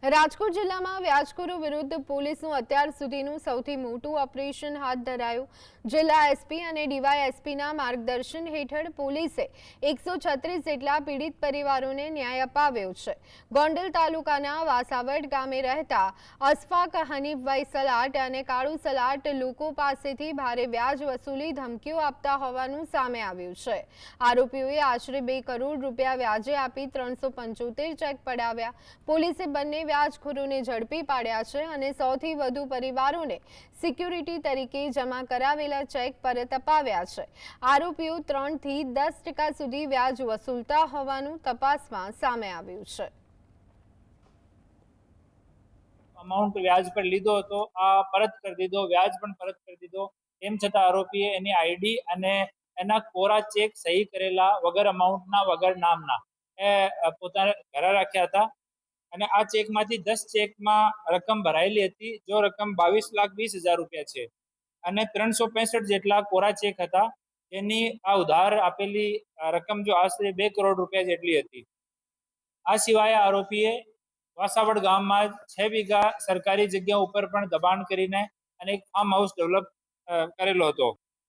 રાજકોટ જિલ્લામાં વ્યાજખોરો વિરુદ્ધ પોલીસનું અત્યાર સુધીનું સૌથી મોટું ઓપરેશન હાથ ધરાયું. જિલ્લા એસપી અને ડીવાયએસપીના માર્ગદર્શન હેઠળ પોલીસે 136 જેટલા પીડિત પરિવારોને ન્યાય અપાવ્યો છે. ગોંડલ તાલુકાના વાસાવડ ગામે રહેતા અશફાક હનીફભાઈ સલાટ અને કાળુ સલાટ લોકો પાસેથી ભારે વ્યાજ વસૂલી ધમકીઓ આપતા હોવાનું સામે આવ્યું છે. આરોપીઓએ આશરે 2 કરોડ રૂપિયા વ્યાજે આપી 375 ચેક પડાવ્યા. પોલીસે બંને વ્યાજખોરોને ઝડપી પાડ્યા છે અને 100થી વધુ પરિવારોને સિક્યુરિટી તરીકે જમા કરાવેલા ચેક પરત અપાવ્યા છે. આરોપીઓ 3 થી 10% સુધી વ્યાજ વસૂલતા હોવાનું તપાસમાં સામે આવ્યું છે. અમાઉન્ટ વ્યાજ પર લીધો હતો, આ પરત કરી દીધો, વ્યાજ પણ પરત કરી દીધો. તેમ છતાં આરોપીએ એની આઈડી અને એના કોરા ચેક સહી કરેલા વગર અમાઉન્ટના વગર નામના એ પોતાને ઘરે રાખ્યા હતા. અને આ ચેકમાંથી 10 ચેકમાં રકમ ભરાયેલી હતી, જો રકમ 22,20,000 રૂપિયા છે અને 365 જેટલા કોરા ચેક હતા. એની આ ઉધાર આપેલી રકમ જો આશરે 2 કરોડ રૂપિયા જેટલી હતી. આ સિવાય આરોપીએ વાસાવડ ગામમાં 6 વીઘા સરકારી જગ્યા ઉપર પણ દબાણ કરીને અને એક ફાર્મ હાઉસ ડેવલપ કરેલો હતો.